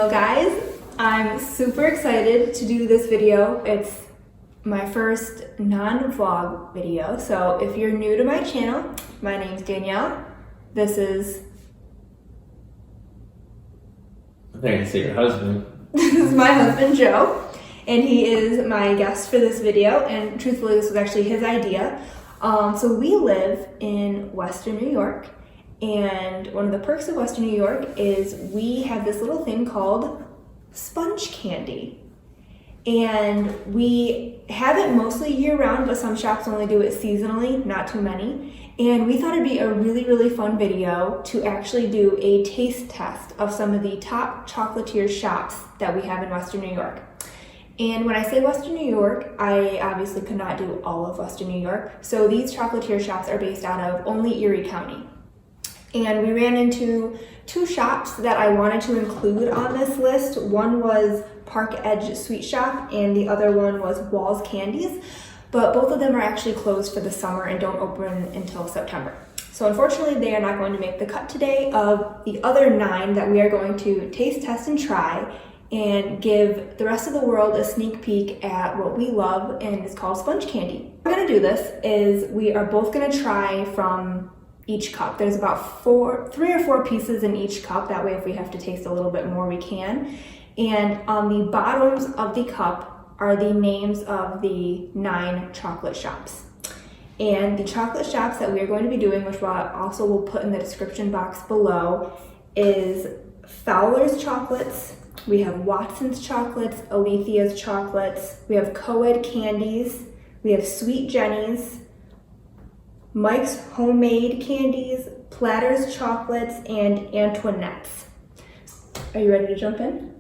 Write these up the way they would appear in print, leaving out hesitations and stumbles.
So guys, I'm super excited to do this video. It's my first non-vlog video. So if you're new to my channel, my name's Danielle. This is... I think I say your husband. This is my husband, Joe. And he is my guest for this video. And truthfully, this was actually his idea. So we live in Western New York. And one of the perks of Western New York is we have this little thing called sponge candy. And we have it mostly year-round, but some shops only do it seasonally, not too many. And we thought it'd be a really, really fun video to actually do a taste test of some of the top chocolatier shops that we have in Western New York. And when I say Western New York, I obviously could not do all of Western New York. So these chocolatier shops are based out of only Erie County. And we ran into two shops that I wanted to include on this list. One was Park Edge Sweet Shop and the other one was Walls Candies. But both of them are actually closed for the summer and don't open until September. So unfortunately, they are not going to make the cut today of the other 9 that we are going to taste, test, and try and give the rest of the world a sneak peek at what we love, and it's called sponge candy. What we're gonna do this is we are both gonna try from each cup. There's about 3 or 4 pieces in each cup. That way if we have to taste a little bit more, we can. And on the bottoms of the cup are the names of the 9 chocolate shops. And the chocolate shops that we are going to be doing, which I also will put in the description box below, is Fowler's Chocolates, we have Watson's Chocolates, Alethea's Chocolates, we have Co-ed Candies, we have Sweet Jenny's, Mike's Homemade Candies, Platter's Chocolates, and Antoinette's. Are you ready to jump in?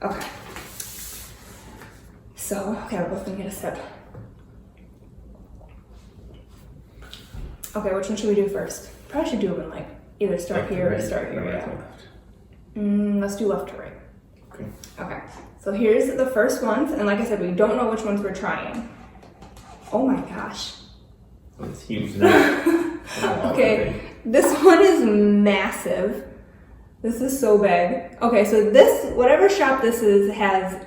Okay. So, okay, we're both gonna get a sip. Okay, which one should we do first? Probably should do them in like either start here or start here. Yeah. Let's do left to right. Okay. Okay. So here's the first ones, and like I said, we don't know which ones we're trying. Oh my gosh. It's huge. Okay, this one is massive. This is so big. Okay, so this, whatever shop this is, has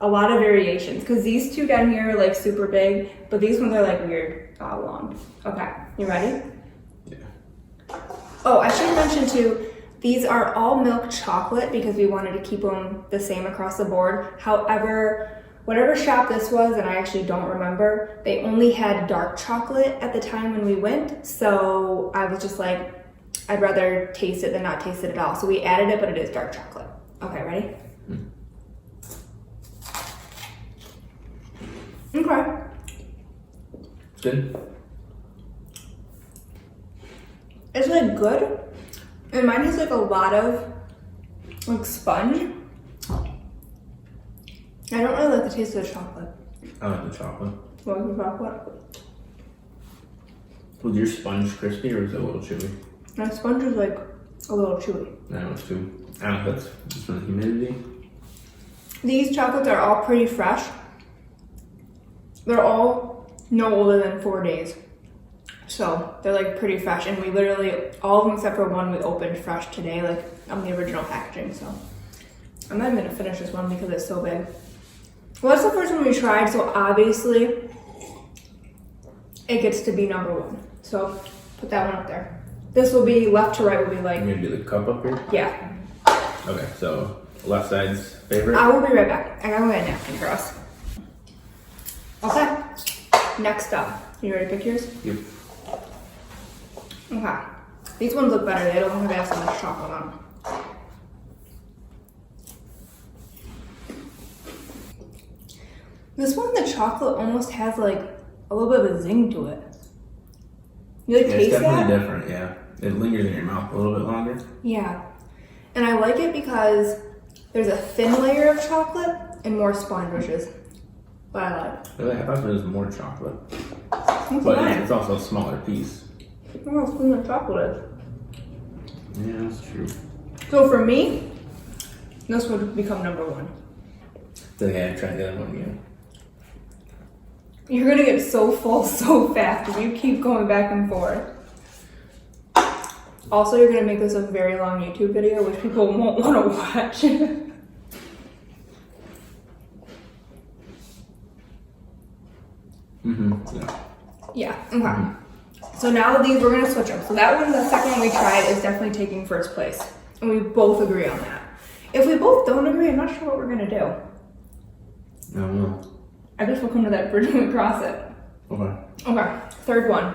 a lot of variations, because these two down here are like super big, but these ones are like weird long. Okay, you ready? Yeah. Oh, I should mention too, these are all milk chocolate because we wanted to keep them the same across the board. However, whatever shop this was, and I actually don't remember, they only had dark chocolate at the time when we went. So I was just like, I'd rather taste it than not taste it at all. So we added it, but it is dark chocolate. Okay, ready? Okay. Good. It's like good. And mine has like a lot of like sponge. I don't really like the taste of the chocolate. I like the chocolate. What was the chocolate? Was your sponge crispy or was it a little chewy? My sponge is like a little chewy. That was too. I don't know if that's just from the humidity. These chocolates are all pretty fresh. They're all no older than 4 days. So they're like pretty fresh, and we literally, all of them except for one, we opened fresh today, like on the original packaging. So I'm not even gonna finish this one because it's so big. Well, that's the first one we tried, so obviously it gets to be number 1. So put that one up there. This will be left to right will be like... You gonna do the cup up here? Yeah. Okay, so left side's favorite? I will be right back. I gotta go get a napkin for us. Okay, next up. You ready to pick yours? Yep. Okay. These ones look better. They don't have to have so much chocolate on them. This one, the chocolate almost has like a little bit of a zing to it. You like taste that? It's definitely different, yeah. It lingers in your mouth a little bit longer. Yeah. And I like it because there's a thin layer of chocolate and more sponge, which is what I like. Really? I thought there was more chocolate. That's But nice. it's also a smaller piece. Oh, how thin the chocolate is. Yeah, that's true. So for me, this would become number 1. So yeah, try the other one again. You're gonna get so full so fast if you keep going back and forth. Also, you're gonna make this a very long YouTube video, which people won't want to watch. Yeah, okay. So now these, we're gonna switch them. So that one, the second one we tried, is definitely taking first place. And we both agree on that. If we both don't agree, I'm not sure what we're gonna do. I don't know. I guess we'll come to that bridge when we cross it. Okay. Okay, third one.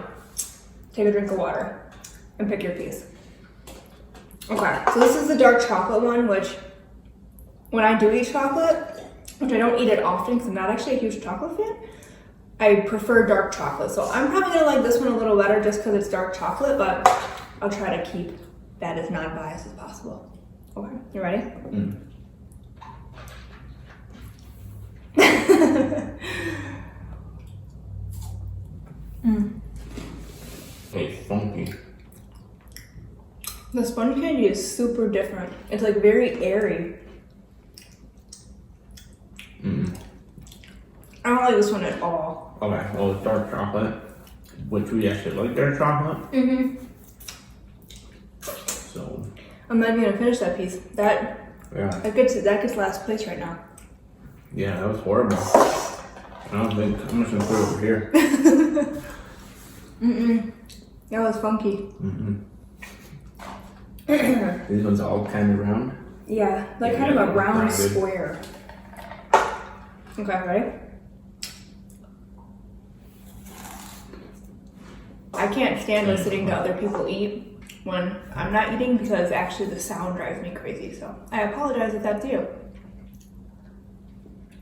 Take a drink of water and pick your piece. Okay, so this is the dark chocolate one, which when I do eat chocolate, which I don't eat it often because I'm not actually a huge chocolate fan, I prefer dark chocolate. So I'm probably gonna like this one a little better just because it's dark chocolate, but I'll try to keep that as non-biased as possible. Okay, you ready? It's funky. The sponge candy is super different. It's like very airy. I don't like this one at all. Okay, well, it's dark chocolate, which we actually like dark chocolate. So. I'm not even gonna finish that piece. That gets last place right now. Yeah, that was horrible. I don't think I'm just gonna put it over here. That was funky. These ones all kind of round. Yeah, like kind of a round square. Okay, ready? I can't stand listening to other people eat when I'm not eating because actually the sound drives me crazy. So I apologize if that's you.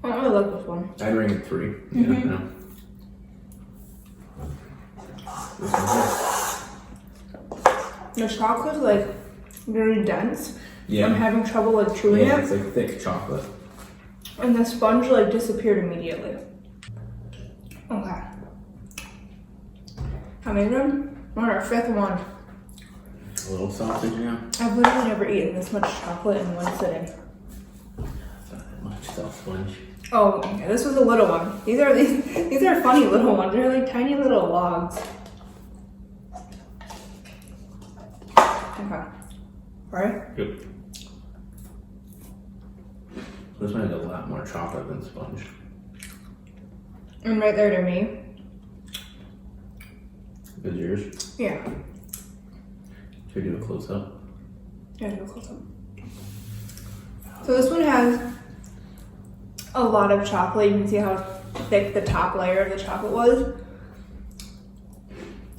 I don't really like this one. I'd ring it 3. Yeah, no. This one here. The chocolate's like very dense. Yeah. I'm having trouble like chewing Yeah, it. it's like thick chocolate. And the sponge like disappeared immediately. Okay. How many of them? We're on our 5th one. A little sausage, yeah. I've literally never eaten this much chocolate in one sitting. It's not that much, it's all sponge. Oh, okay. This was a little one. These are funny little ones. They're like tiny little logs. Okay. Alright? Yep. This one has a lot more chocolate than sponge. And right there to me. Is yours? Yeah. Should we do a close up? Yeah, do a close up. So this one has a lot of chocolate. You can see how thick the top layer of the chocolate was.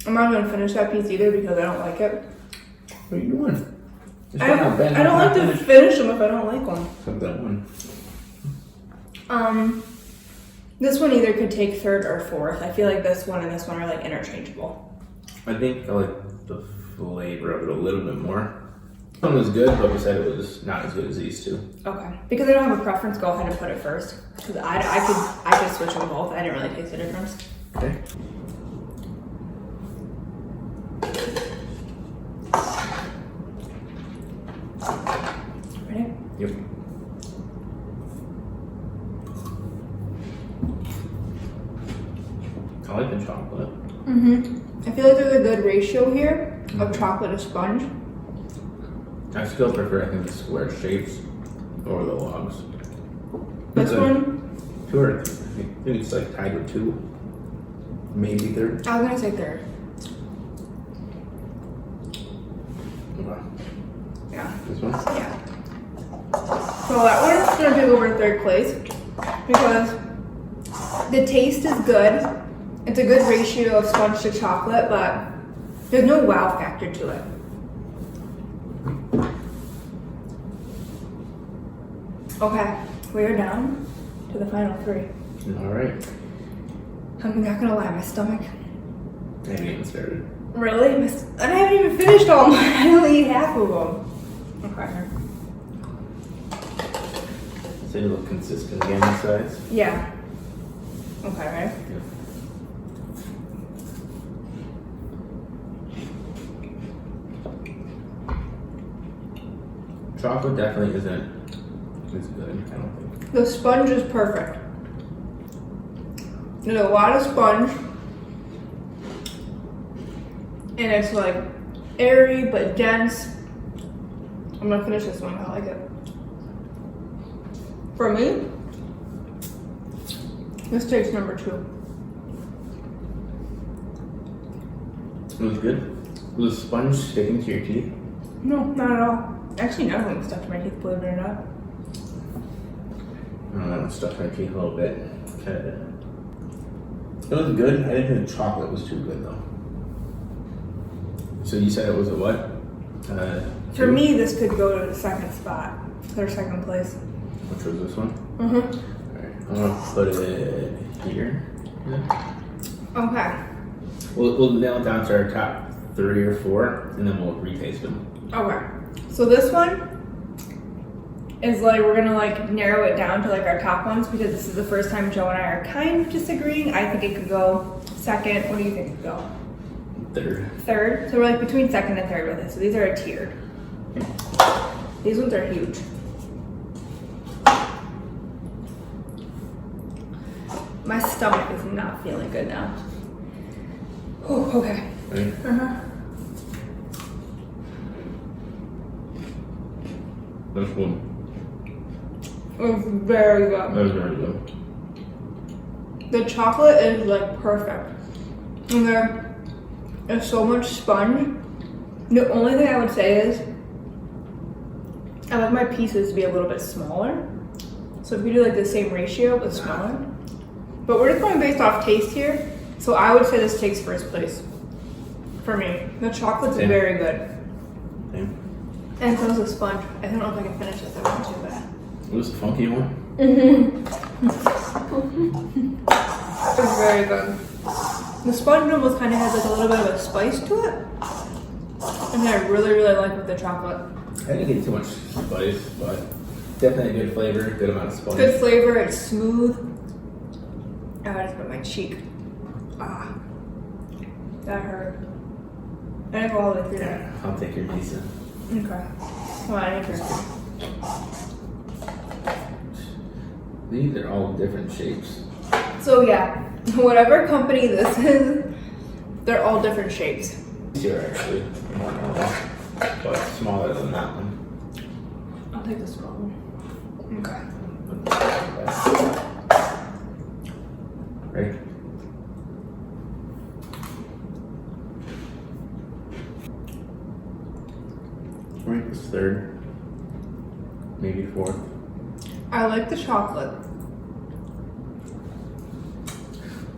I'm not going to finish that piece either because I don't like it. What are you doing? I don't like to finish them if I don't like one. Except that one. This one either could take 3rd or 4th. I feel like this one and this one are like interchangeable. I think I like the flavor of it a little bit more. This one was good, but we said it was not as good as these two. Okay. Because I don't have a preference, go ahead and put it first. Because I could switch them both. I didn't really taste the difference. Okay. Ready? Yep. I like the chocolate. I feel like there's a good ratio here of chocolate to sponge. I still prefer, I think, the square shapes over the logs. This one? 2 or 3. I think it's like tied with 2. Maybe 3rd. I was gonna say 3rd. Okay. Yeah. This one? Yeah. So that one's gonna take over 3rd place because the taste is good. It's a good ratio of sponge to chocolate, but there's no wow factor to it. Okay, we are down to the final 3. Alright. I'm not gonna lie, my stomach. I haven't even started. Really? And I haven't even finished all mine. I only eat half of them. Okay. So they look consistent again in size? Yeah. Okay, right? Yeah. Chocolate definitely isn't as good, I don't think. The sponge is perfect. There's a lot of sponge. And it's like airy but dense. I'm gonna finish this one. I like it. For me, this takes number 2. It was good. Was the sponge sticking to your teeth? No, not at all. Actually, none of them stuck to my teeth, believe it or not. I don't know, it stuck to my teeth a little bit. It was good. I didn't think the chocolate was too good though. So you said it was a what? For me, this could go to the second spot, or second place. Which was this one? Mm-hmm. Alright, I'm gonna put it here. Yeah. Okay. We'll nail it down to our top 3 or 4, and then we'll retaste them. Okay. So this one is like, we're gonna like narrow it down to like our top ones because this is the first time Joe and I are kind of disagreeing. I think it could go second. What do you think it could go? 3rd. 3rd. So we're like between 2nd and 3rd with it. So these are tiered. These ones are huge. My stomach is not feeling good now. Oh, okay. Right? That's good. It's very good. That was very good. The chocolate is like perfect. And there is so much sponge. The only thing I would say is I like my pieces to be a little bit smaller. So if you do like the same ratio but smaller. But we're just going based off taste here. So I would say this takes 1st place for me. The chocolate's Same. very good. Same. And so is the sponge. I don't know if I can finish this. I want to, but. It was a funky one. It's very good. The sponge almost kind of has like a little bit of a spice to it. And I really, really like with the chocolate. I didn't get too much spice, but definitely a good flavor, good amount of sponge. Good flavor, it's smooth. Oh, I just put my cheek. Ah. That hurt. I didn't go all the way through that. Yeah, I'll take your pizza. Okay. Come on, I need your. These are all different shapes. So yeah, whatever company this is, they're all different shapes. These are actually more normal, but smaller than that one. I'll take the small one. Okay. Right? Rank is 3rd, maybe 4th. I like the chocolate.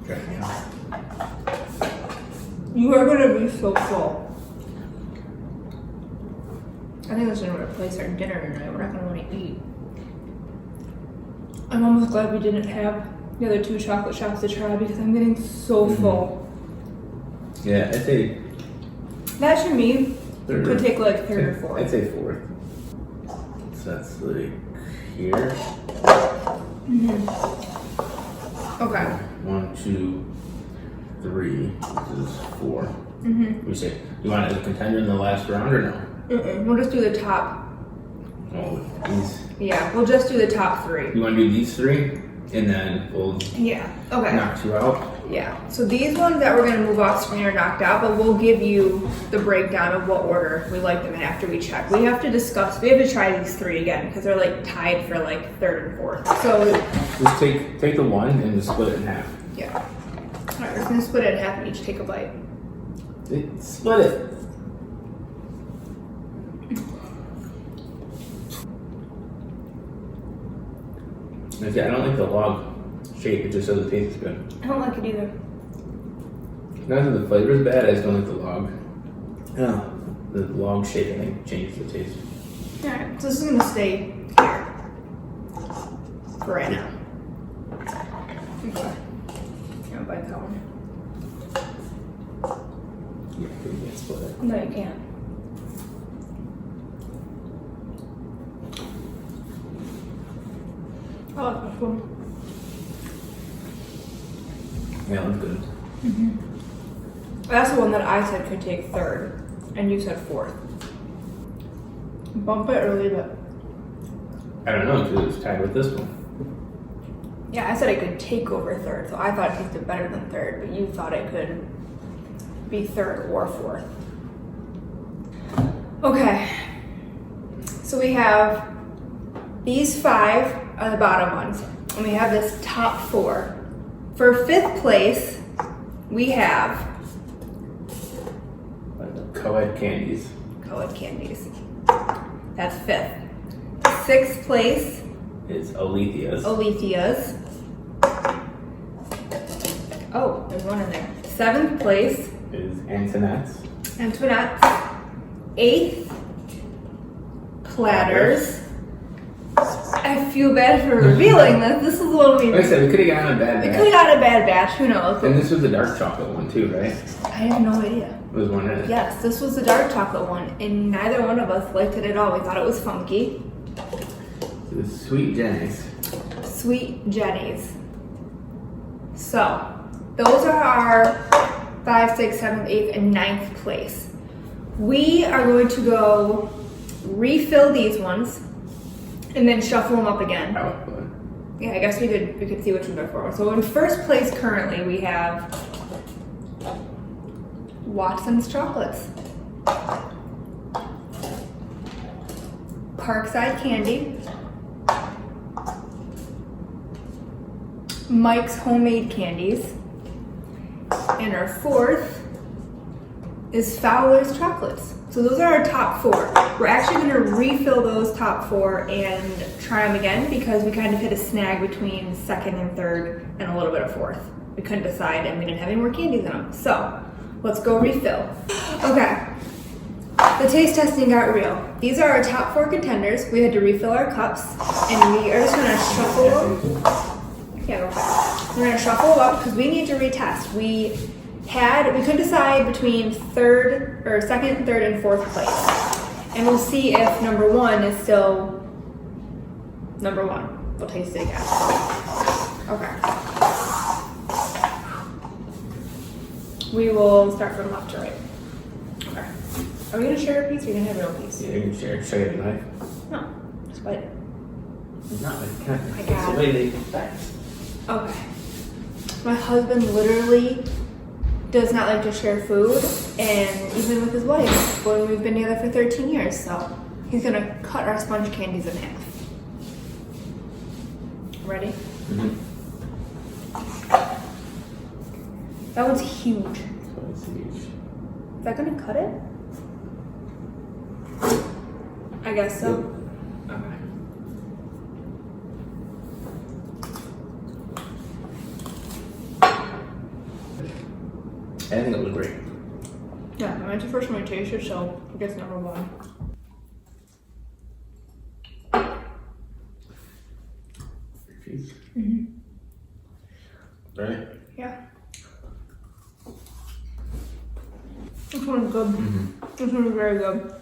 Okay, yeah. You are gonna be so full. I think this is gonna replace our dinner tonight. We're not gonna want to eat. I'm almost glad we didn't have the other 2 chocolate shops to try because I'm getting so full. Yeah, I'd say That to me 3rd. could take like 3rd or 4th. I'd say 4th. So that's like here. Okay. 1, 2, 3. This is 4. We say you want it as a contender in the last round or no? We'll just do the top. Oh, these. Yeah, we'll just do the top 3. You want to do these 3, and then we'll Yeah. Okay. knock 2 out. Yeah. So these ones that we're gonna move off screen are knocked out, but we'll give you the breakdown of what order we like them in after we check. We have to discuss. We have to try these 3 again because they're like tied for like 3rd and 4th. So Just take the one and just split it in half. yeah. All right, we're just gonna split it in half and each take a bite. Split it. Okay, I don't like the log shape. It just says it tastes good. I don't like it either. Not that the flavor's bad. I just don't like the log. Oh, the log shape I think changes the taste. All right, so this is gonna stay here for right now. Okay. I'm gonna bite that one. Yeah, you can't split it. No, you can't. I like this one. Yeah, that's good. That's the one that I said could take 3rd, and you said 4th. Bump it or leave it? I don't know because it's tied with this one. Yeah, I said it could take over 3rd, so I thought it tasted better than 3rd, but you thought it could be 3rd or 4th. Okay, so we have these 5 are the bottom ones, and we have this top 4. For 5th place, we have Co-ed Candies. Co-ed Candies. That's 5th. 6th place Is Alethea's. Alethea's. Oh, there's one in there. 7th place Is Antoinette's. Antoinette. 8th Platters. I feel bad for revealing this. This is a little Like I weird. said, we could have gotten a bad We batch. could have got a bad batch. Who knows? And this was the dark chocolate one too, right? I have no idea. Was one in it. Yes, this was the dark chocolate one, and neither one of us liked it at all. We thought it was funky. So the Sweet Jenny's. Sweet Jenny's. So, those are our 5, 6, 7th, 8th, and 9th place. We are going to go refill these ones and then shuffle them up again. Oh, but Yeah, I guess we could see which ones are for. So in first place currently we have Watson's Chocolates, Parkside Candy, Mike's Homemade Candies, and our 4th is Fowler's Chocolates. So those are our top 4. We're actually going to refill those top 4 and try them again because we kind of hit a snag between 2nd and 3rd and a little bit of 4th. We couldn't decide and we didn't have any more candies in them. So let's go refill. Okay, the taste testing got real. These are our top 4 contenders. We had to refill our cups and we are just going to shuffle them. Yeah, go fast. We're going to shuffle them up because we need to retest. We couldn't decide between 2nd, 3rd, and 4th place. And we'll see if number 1 is still number 1. We'll taste it again. Okay. We will start from left to right. Okay. Are we gonna share a piece or are you gonna have your own piece? yeah, you can share. Show you the knife. No, just bite it. It's not like kind of. I got It's the it. way they fast. Okay. My husband literally does not like to share food, and even with his wife, when we've been together for 13 years, so he's gonna cut our sponge candies in half. Ready? Mm-hmm. That one's huge. So it's huge. Is that gonna cut it? I guess so. Okay. I think it was great. Yeah, mine's the first one I tasted, so I guess number 1. Cheese. Mm-hmm. Right? Yeah. This one's good. Mm-hmm. This one is very good.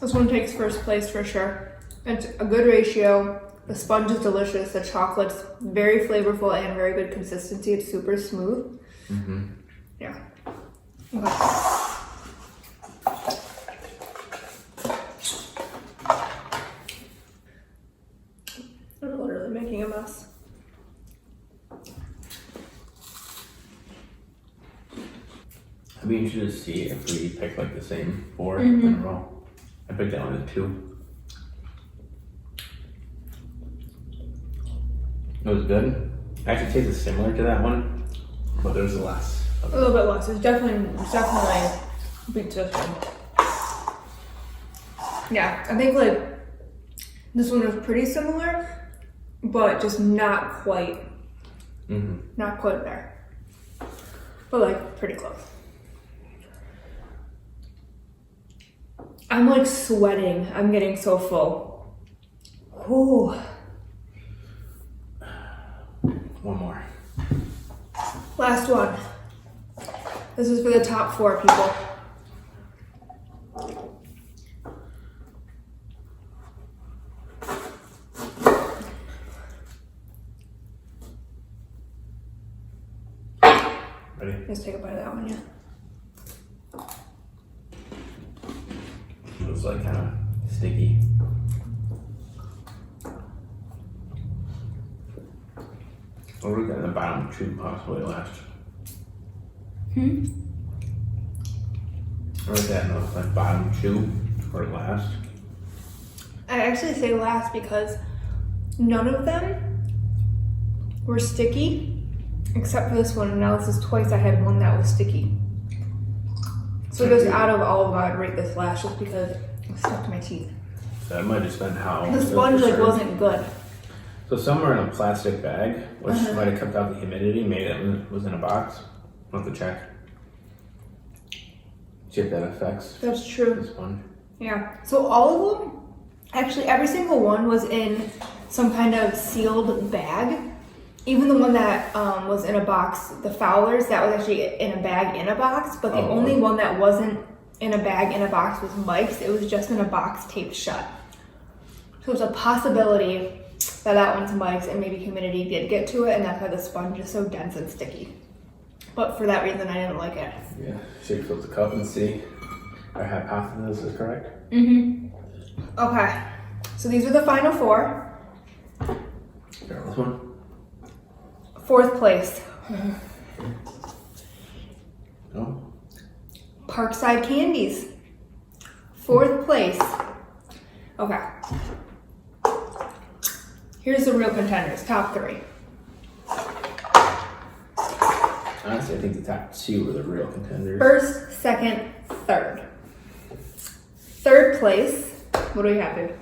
This one takes first place for sure. It's a good ratio. The sponge is delicious. The chocolate's very flavorful and very good consistency. It's super smooth. Mm-hmm. Yeah. Okay. I'm literally making a mess. I'd be interested to see if we pick like the same 4 Mm-hmm. in a row. I picked that one as 2. It was good. Actually tasted similar to that one, but there was less. A little bit less. It's definitely beats this one. Yeah, I think like this one was pretty similar, but just not quite there. But like pretty close. I'm like sweating. I'm getting so full. Ooh. One more. Last one. This is for the top 4 people. Ready? Just take a bite of that one, yeah. It was like kind of sticky. Or we got the bottom 2 possibly last. Or is that in the like bottom two or last? I actually say last because none of them were sticky except for this one. And now this is twice I had one that was sticky. So just out of all of them, I would rate this last just because it stuck to my teeth. So that might have been how The sponge like wasn't good. So somewhere in a plastic bag, which might have kept out the humidity, maybe that was in a box. I'll have to check. See if that affects That's true. the sponge. Yeah. So all of them, actually every single one was in some kind of sealed bag. Even the one that was in a box, the Fowlers, that was actually in a bag in a box. But the only one that wasn't in a bag in a box was Mike's. It was just in a box taped shut. So there's a possibility that one's Mike's and maybe humidity did get to it, and that's why the sponge is so dense and sticky. But for that reason, I didn't like it. Yeah, shake flip the cup and see our hypothesis is correct. Okay, so these are the final four. Start with one. Fourth place, No. Parkside Candies. Fourth place. Okay. Here's the real contenders, top three. Honestly, I think the top two are the real contenders. First, second, third. Third place, what do we have here?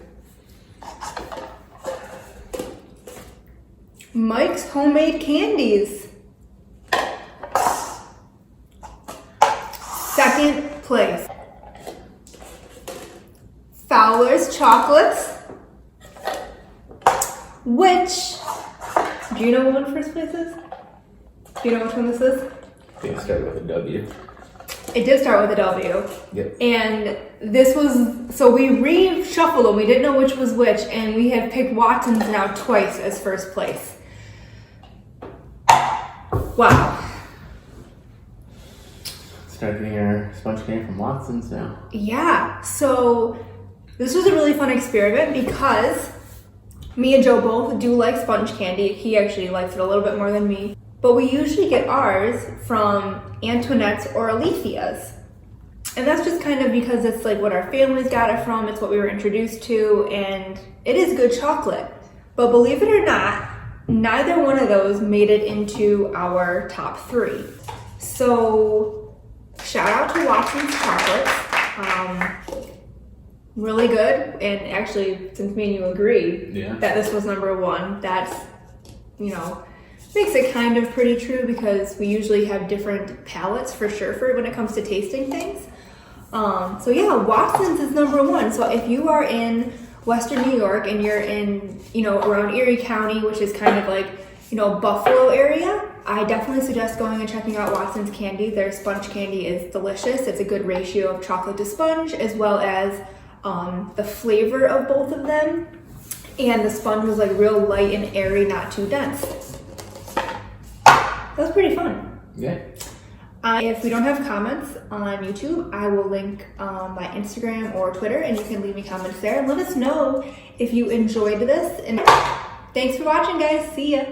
Mike's Homemade Candies. Second place, Fowler's Chocolates. Which, do you know what one first place is? Do you know which one this is? I think it started with a W. It did start with a W. Yep. And this was, so we reshuffled them. We didn't know which was which, and we have picked Watson's now twice as first place. Wow. Start getting our sponge candy from Watson's now. Yeah, so this was a really fun experiment because me and Joe both do like sponge candy. He actually likes it a little bit more than me. But we usually get ours from Antoinette's or Alethea's. And that's just kind of because it's like what our families got it from, it's what we were introduced to, and it is good chocolate. But believe it or not, neither one of those made it into our top three. So shout out to Watson's Chocolates. Really good, and actually, since me and you agree that this was number one, that's, you know, makes it kind of pretty true because we usually have different palates for sure for when it comes to tasting things. So yeah, Watson's is number one. So if you are in Western New York and you're in, you know, around Erie County, which is kind of like, you know, Buffalo area, I definitely suggest going and checking out Watson's Candy. Their sponge candy is delicious. It's a good ratio of chocolate to sponge, as well as the flavor of both of them. And the sponge was like real light and airy, not too dense. That was pretty fun. Yeah. If we don't have comments on YouTube, I will link my Instagram or Twitter, and you can leave me comments there and let us know if you enjoyed this. And thanks for watching, guys. See ya.